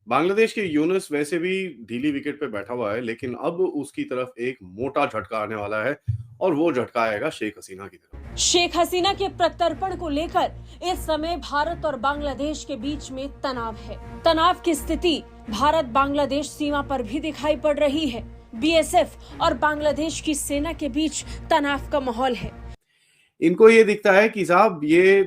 बांग्लादेश के यूनुस वैसे भी ढीली विकेट पे बैठा हुआ है, लेकिन अब उसकी तरफ एक मोटा झटका आने वाला है और वो झटका आएगा शेख हसीना की तरफ। शेख हसीना के प्रत्यर्पण को लेकर इस समय भारत और बांग्लादेश के बीच में तनाव है। तनाव की स्थिति भारत बांग्लादेश सीमा पर भी दिखाई पड़ रही है। बीएसएफ और बांग्लादेश की सेना के बीच तनाव का माहौल है। इनको ये दिखता है कि साहब ये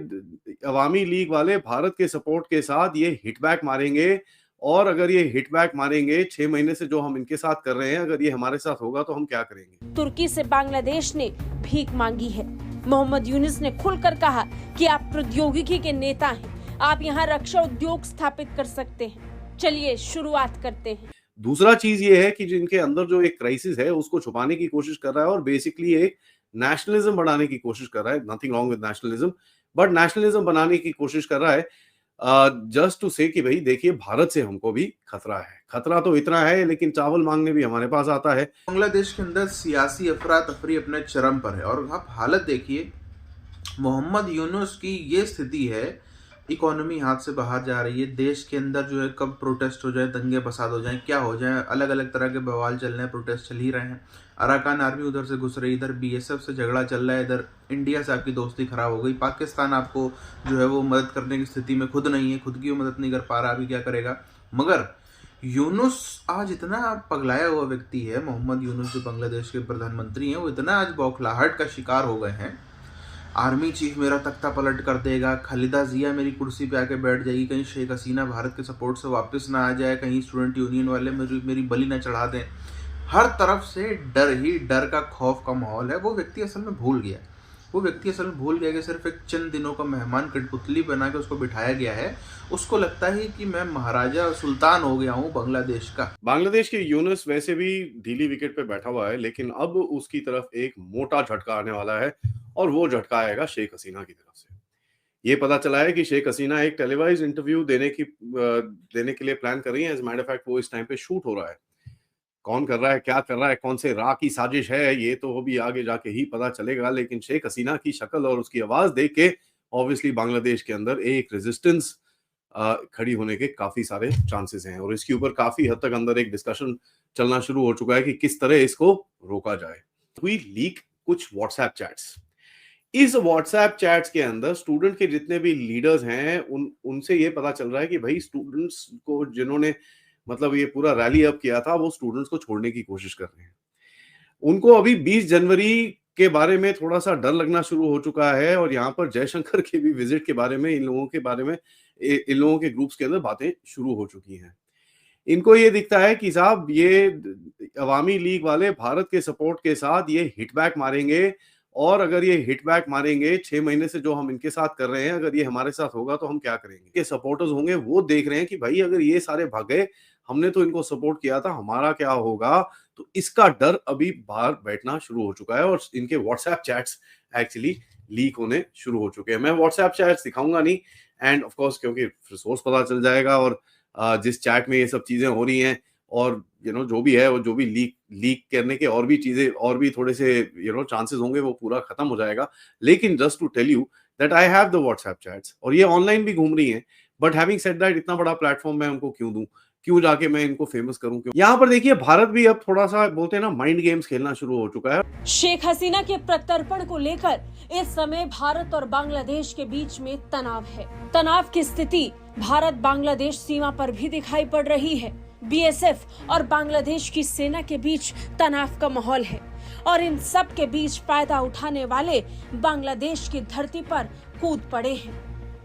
अवामी लीग वाले भारत के सपोर्ट के साथ ये हिटबैक मारेंगे, और अगर ये हिटबैक मारेंगे 6 महीने से जो हम इनके साथ कर रहे हैं, अगर ये हमारे साथ होगा तो हम क्या करेंगे। तुर्की से बांग्लादेश ने भीख मांगी है। मोहम्मद यूनुस ने खुलकर कहा कि आप प्रौद्योगिकी के नेता हैं, आप यहाँ रक्षा उद्योग स्थापित कर सकते हैं। चलिए शुरुआत करते हैं। दूसरा चीज ये है कि जिनके अंदर जो एक क्राइसिस है उसको छुपाने की कोशिश कर रहा है और बेसिकली एक नेशनलिज्म बढ़ाने की कोशिश कर रहा है। Nothing wrong with nationalism, but nationalism बनाने की कोशिश कर रहा है जस्ट टू से कि भाई देखिए भारत से हमको भी खतरा है। खतरा तो इतना है लेकिन चावल मांगने भी हमारे पास आता है। बांग्लादेश के अंदर सियासी अफरा तफरी अपने चरम पर है और आप हालत देखिए, मोहम्मद यूनुस की ये स्थिति है, इकोनॉमी हाथ से बाहर जा रही है। देश के अंदर जो है कब प्रोटेस्ट हो जाए, दंगे फसाद हो जाए, क्या हो जाए, अलग अलग तरह के बवाल चल रहे हैं, प्रोटेस्ट चल ही रहे हैं। अराकान आर्मी उधर से घुस रही, इधर बीएसएफ से झगड़ा चल रहा है, इधर इंडिया से आपकी दोस्ती खराब हो गई, पाकिस्तान आपको जो है वो मदद करने की स्थिति में खुद नहीं है, खुद की वो मदद नहीं कर पा रहा, अभी क्या करेगा। मगर यूनुस आज इतना पगलाया हुआ व्यक्ति है, मोहम्मद यूनुस जो बांग्लादेश के प्रधानमंत्री हैं, वो इतना आज बौखलाहट का शिकार हो गए हैं। आर्मी चीफ मेरा तख्ता पलट कर देगा, खालिदा जिया मेरी कुर्सी पे आके बैठ जाएगी, कहीं शेख हसीना भारत के सपोर्ट से वापस ना आ जाए, कहीं स्टूडेंट यूनियन वाले मेरी बलि ना चढ़ा दें। हर तरफ से डर ही डर का, खौफ का माहौल है। वो व्यक्ति असल में भूल गया, कि सिर्फ एक चंद दिनों का मेहमान कठपुतली बना के उसको बिठाया गया है। उसको लगता है कि मैं महाराजा सुल्तान हो गया हूँ बांग्लादेश का। बांग्लादेश के यूनुस वैसे भी ढीली विकेट पे बैठा हुआ है, लेकिन अब उसकी तरफ एक मोटा झटका आने वाला है और वो झटका आएगा शेख हसीना की तरफ से। ये पता चला है कि शेख हसीना एक टेलीवाइज इंटरव्यू देने के लिए प्लान कर रही है। एज मैटर ऑफ फैक्ट वो इस टाइम पे शूट हो रहा है। कौन कर रहा है, क्या कर रहा है, कौन से राह की साजिश है, ये तो अभी आगे जाके ही पता चलेगा। लेकिन शेख हसीना की शक्ल और उसकी आवाज देख के ऑब्वियसली बांग्लादेश के अंदर एक रेजिस्टेंस खड़ी होने के काफी सारे चांसेस हैं और इसके ऊपर काफी हद तक अंदर एक डिस्कशन चलना शुरू हो चुका है कि किस तरह इसको रोका जाए। हुई लीक कुछ व्हाट्सएप चैट्स। इस व्हाट्सएप चैट्स के अंदर स्टूडेंट के जितने भी लीडर्स हैं उनसे ये पता चल रहा है कि भाई स्टूडेंट्स को जिन्होंने मतलब ये पूरा रैली अप किया था वो स्टूडेंट्स को छोड़ने की कोशिश कर रहे हैं। उनको अभी 20 जनवरी के बारे में थोड़ा सा डर लगना शुरू हो चुका है और यहाँ पर जयशंकर के भी विजिट के बारे में इन लोगों के ग्रुप्स के अंदर बातें शुरू हो चुकी हैं। इनको ये दिखता है कि साहब ये अवामी लीग वाले भारत के सपोर्ट के साथ ये हिटबैक मारेंगे, और अगर ये हिटबैक मारेंगे 6 महीने से जो हम इनके साथ कर रहे हैं, अगर ये हमारे साथ होगा तो हम क्या करेंगे। के सपोर्टर्स होंगे वो देख रहे हैं कि भाई अगर ये सारे भाग गए, हमने तो इनको सपोर्ट किया था, हमारा क्या होगा। तो इसका डर अभी बाहर बैठना शुरू हो चुका है और इनके व्हाट्सएप चैट्स एक्चुअली लीक होने शुरू हो चुके हैं। मैं व्हाट्सएप चैट्स दिखाऊंगा नहीं एंड ऑफ कोर्स क्योंकि सोर्स पता चल जाएगा और जिस चैट में ये सब चीजें हो रही हैं और जो भी है, वो जो भी लीक करने के और भी चीजें और भी थोड़े से चांसेस होंगे, वो पूरा खत्म हो जाएगा। लेकिन just to tell you that I have the WhatsApp chats और ये ऑनलाइन भी घूम रही हैं। बट हैविंग सेड दैट, इतना बड़ा प्लेटफॉर्म मैं उनको क्यों दूं, क्यों जाके मैं इनको फेमस करूं। क्यों यहाँ पर देखिए भारत भी अब थोड़ा सा बोलते हैं ना माइंड गेम्स खेलना शुरू हो चुका है। शेख हसीना के प्रत्यर्पण को लेकर इस समय भारत और बांग्लादेश के बीच में तनाव है। तनाव की स्थिति भारत बांग्लादेश सीमा पर भी दिखाई पड़ रही है। बीएसएफ और बांग्लादेश की सेना के बीच तनाव का माहौल है और इन सब के बीच फायदा उठाने वाले बांग्लादेश की धरती पर कूद पड़े हैं।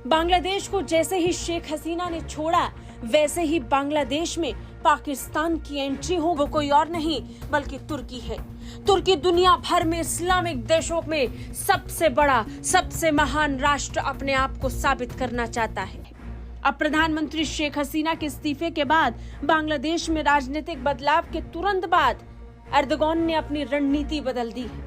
बांग्लादेश को जैसे ही शेख हसीना ने छोड़ा, वैसे ही बांग्लादेश में पाकिस्तान की एंट्री हो। वो कोई और नहीं बल्कि तुर्की है। तुर्की दुनिया भर में इस्लामिक देशों में सबसे बड़ा, सबसे महान राष्ट्र अपने आप को साबित करना चाहता है। अब प्रधानमंत्री शेख हसीना के इस्तीफे के बाद बांग्लादेश में राजनीतिक बदलाव के तुरंत बाद एर्दोगान ने अपनी रणनीति बदल दी है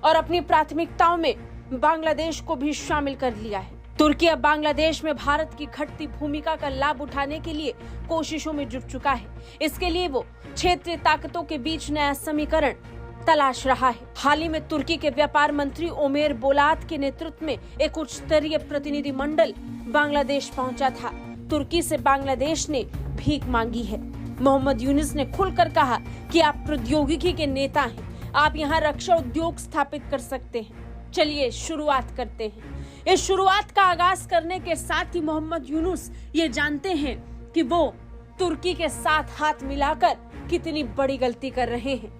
और अपनी प्राथमिकताओं में बांग्लादेश को भी शामिल कर लिया है। तुर्की अब बांग्लादेश में भारत की घटती भूमिका का लाभ उठाने के लिए कोशिशों में जुट चुका है। इसके लिए वो क्षेत्रीय ताकतों के बीच नया समीकरण तलाश रहा है। हाल ही में तुर्की के व्यापार मंत्री ओमेर बोलात के नेतृत्व में एक उच्च स्तरीय प्रतिनिधि मंडल बांग्लादेश पहुंचा था। तुर्की से बांग्लादेश ने भीख मांगी है। मोहम्मद यूनुस ने खुलकर कहा कि आप प्रौद्योगिकी के नेता हैं, आप यहाँ रक्षा उद्योग स्थापित कर सकते हैं। चलिए शुरुआत करते हैं। इस शुरुआत का आगाज करने के साथ ही मोहम्मद यूनुस ये जानते हैं कि वो तुर्की के साथ हाथ मिलाकर कितनी बड़ी गलती कर रहे हैं।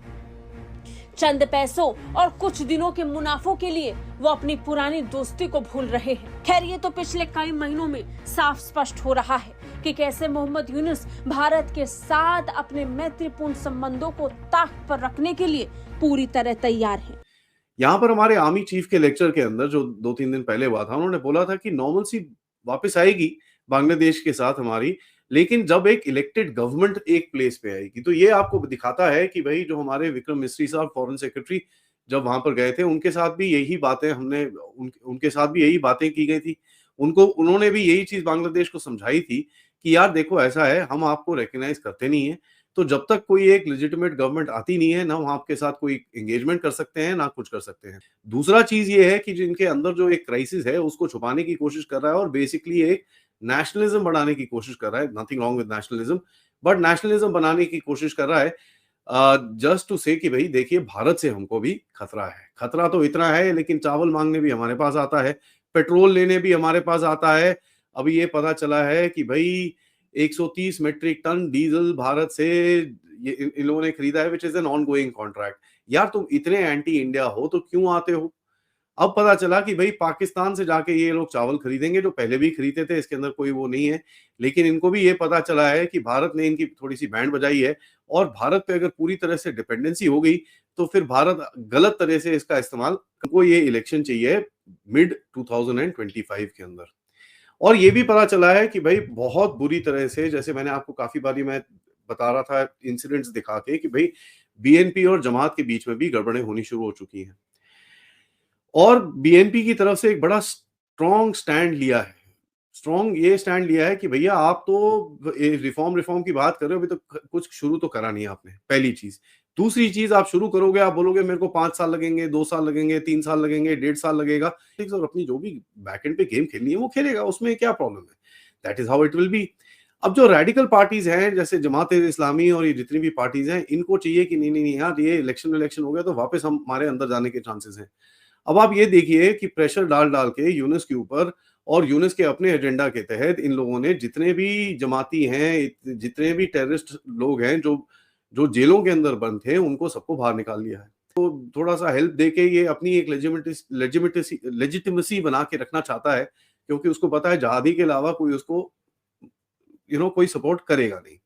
चंद पैसों और कुछ दिनों के मुनाफों के लिए वो अपनी पुरानी दोस्ती को भूल रहे हैं। खैर, ये तो पिछले कई महीनों में साफ स्पष्ट हो रहा है कि कैसे मोहम्मद यूनुस भारत के साथ अपने मैत्रीपूर्ण संबंधों को ताक पर रखने के लिए पूरी तरह तैयार हैं। यहाँ पर हमारे आर्मी चीफ के लेक्चर के अंदर जो 2-3 दिन पहले हुआ था, उन्होंने बोला था कि नॉर्मलसी वापस आएगी बांग्लादेश के साथ हमारी, लेकिन जब एक इलेक्टेड गवर्नमेंट एक प्लेस पे आएगी। तो ये आपको दिखाता है कि भाई जो हमारे विक्रम मिस्री साहब फॉरेन सेक्रेटरी जब वहां पर गए थे, उनके साथ भी यही बातें उनके साथ भी यही बातें की गई थी। उन्होंने भी यही चीज बांग्लादेश को समझाई थी कि यार देखो ऐसा है, हम आपको रिकग्नाइज करते नहीं है, तो जब तक कोई एक लेजिटिमेट गवर्नमेंट आती नहीं है ना हम आपके साथ कोई एंगेजमेंट कर सकते हैं ना कुछ कर सकते हैं। दूसरा चीज ये है कि जिनके अंदर जो एक क्राइसिस है उसको छुपाने की कोशिश कर रहा है और बेसिकली एक नेशनलिज्म बढ़ाने की कोशिश कर रहा है। Nothing wrong with nationalism, but nationalism बनाने की कोशिश कर रहा है जस्ट टू से कि भाई देखिए भारत से हमको भी खतरा है। खतरा तो इतना है, लेकिन चावल मांगने भी हमारे पास आता है, पेट्रोल लेने भी हमारे पास आता है। अभी ये पता चला है कि भाई 130 मेट्रिक टन डीजल भारत से इन लोगों ने खरीदा है, which is an on going contract. यार तुम इतने एंटी इंडिया हो तो क्यों आते हो? अब पता चला कि भाई पाकिस्तान से जाके ये लोग चावल खरीदेंगे, जो पहले भी खरीदते थे, इसके अंदर कोई वो नहीं है। लेकिन इनको भी ये पता चला है कि भारत ने इनकी थोड़ी सी बैंड बजाई है और भारत पे अगर पूरी तरह से डिपेंडेंसी हो गई तो फिर भारत गलत तरह से इसका इस्तेमाल, को ये इलेक्शन चाहिए मिड 2025 के अंदर। और ये भी पता चला है कि भाई बहुत बुरी तरह से, जैसे मैंने आपको काफी बारी मैं बता रहा था इंसिडेंट्स दिखा के, कि भाई बीएनपी और जमात के बीच में भी गड़बड़ें होनी शुरू हो चुकी हैं। और बीएनपी की तरफ से एक बड़ा स्ट्रॉन्ग स्टैंड लिया है। स्ट्रॉन्ग ये स्टैंड लिया है कि भैया आप तो रिफॉर्म की बात कर रहे हो, अभी तो कुछ शुरू तो करा नहीं आपने, पहली चीज। दूसरी चीज, आप शुरू करोगे, आप बोलोगे मेरे को 5 साल लगेंगे, 2 साल लगेंगे, 3 साल लगेंगे, 1.5 साल लगेगा, और अपनी जो भी बैकएंड पे गेम खेलनी है वो खेलेगा, उसमें क्या प्रॉब्लम है? That is how it will be. अब जो रेडिकल पार्टीज हैं जैसे जमात इस्लामी और ये जितनी भी पार्टीज हैं, इनको चाहिए कि नहीं नहीं नहीं यार, ये इलेक्शन हो गया तो वापस हमारे अंदर जाने के चांसेस हैं। अब आप ये देखिए कि प्रेशर डाल डाल के यूनुस के ऊपर और यूनुस के अपने एजेंडा के तहत इन लोगों ने जितने भी जमाती हैं, जितने भी टेररिस्ट लोग हैं जो जेलों के अंदर बंद थे, उनको सबको बाहर निकाल लिया है। तो थोड़ा सा हेल्प देके ये अपनी एक लेजिटिमेसी बना के रखना चाहता है, क्योंकि उसको पता है जहादी के अलावा कोई उसको कोई सपोर्ट करेगा नहीं।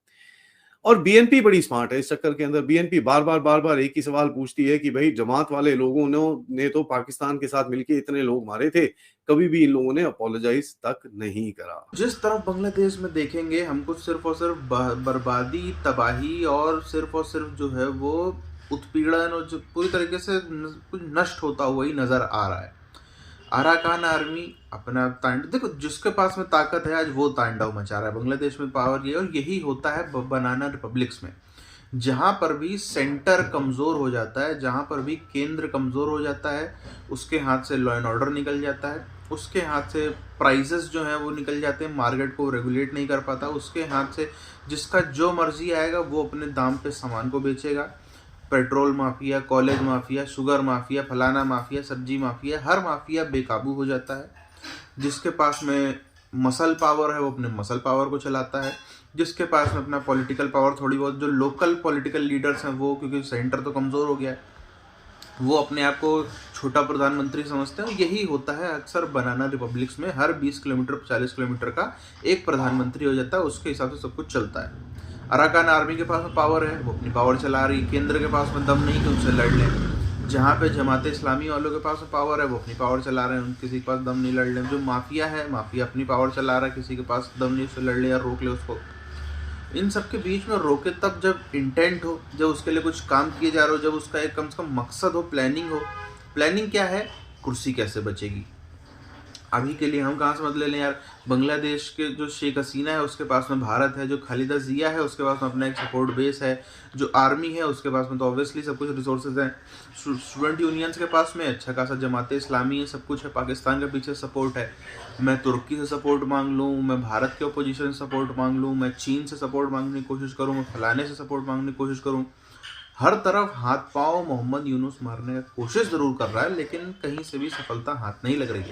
और बीएनपी बड़ी स्मार्ट है इस चक्कर के अंदर। बीएनपी बार बार एक ही सवाल पूछती है कि भाई जमात वाले लोगों ने तो पाकिस्तान के साथ मिलके इतने लोग मारे थे, कभी भी इन लोगों ने अपोलोजाइज तक नहीं करा। जिस तरफ बांग्लादेश में देखेंगे हमको सिर्फ और सिर्फ बर्बादी, तबाही और सिर्फ जो है वो उत्पीड़न और जो पूरी तरीके से कुछ नष्ट होता हुआ ही नजर आ रहा है। अराकान आर्मी अपना तांडव, देखो जिसके पास में ताकत है आज वो तांडव मचा रहा है। बांग्लादेश में पावर ये, और यही होता है बनाना रिपब्लिक्स में। जहाँ पर भी सेंटर कमज़ोर हो जाता है, जहाँ पर भी केंद्र कमज़ोर हो जाता है, उसके हाथ से लॉ एंड ऑर्डर निकल जाता है, उसके हाथ से प्राइजेस जो हैं वो निकल जाते हैं, मार्केट को रेगुलेट नहीं कर पाता, उसके हाथ से जिसका जो मर्जी आएगा वो अपने दाम पे सामान को बेचेगा। Petrol mafia, college mafia, sugar mafia, फलाना माफिया, सब्जी माफिया, हर माफिया बेकाबू हो जाता है। जिसके पास में मसल पावर है वो अपने मसल पावर को चलाता है, जिसके पास में अपना पॉलिटिकल पावर थोड़ी बहुत, जो लोकल पॉलिटिकल लीडर्स हैं वो, क्योंकि सेंटर तो कमज़ोर हो गया है, वो अपने आप को छोटा प्रधानमंत्री समझते हैं। यही होता है अक्सर बनाना रिपब्लिक्स में, हर 20 किलोमीटर 40 किलोमीटर का एक प्रधानमंत्री हो जाता है, उसके हिसाब से सब कुछ चलता है। अराकान आर्मी के पास में पावर है, वो अपनी पावर चला रही है। केंद्र के पास में दम नहीं कि उनसे लड़ लें। जहाँ पे जमात इस्लामी वालों के पास में पावर है वो अपनी पावर चला रहे हैं, किसी के पास दम नहीं लड़ लें। जो माफिया है, माफिया अपनी पावर चला रहा है, किसी के पास दम नहीं उससे लड़ ले या रोक ले उसको। इन सब के बीच में रोके तब जब इंटेंट हो, जब उसके लिए कुछ काम किए जा रहे हो, जब उसका एक कम से कम मकसद हो, प्लानिंग हो। प्लानिंग क्या है? कुर्सी कैसे बचेगी। अभी के लिए हम कहाँ से मदद ले लें यार। बांग्लादेश के जो शेख हसीना है उसके पास में भारत है, जो खालिदा जिया है उसके पास में अपना एक सपोर्ट बेस है, जो आर्मी है उसके पास में तो ऑब्वियसली सब कुछ रिसोर्सेज हैं, स्टूडेंट यूनियंस के पास में अच्छा खासा, जमात इस्लामी है, सब कुछ है, पाकिस्तान के पीछे सपोर्ट है। मैं तुर्की से सपोर्ट मांग लूँ, मैं भारत के अपोजिशन से सपोर्ट मांग लूँ, मैं चीन से सपोर्ट मांगने की कोशिश करूँ, मैं फलाने से सपोर्ट मांगने की कोशिश करूँ, हर तरफ हाथ पांव मोहम्मद यूनुस मारने की कोशिश जरूर कर रहा है, लेकिन कहीं से भी सफलता हाथ नहीं लग रही है।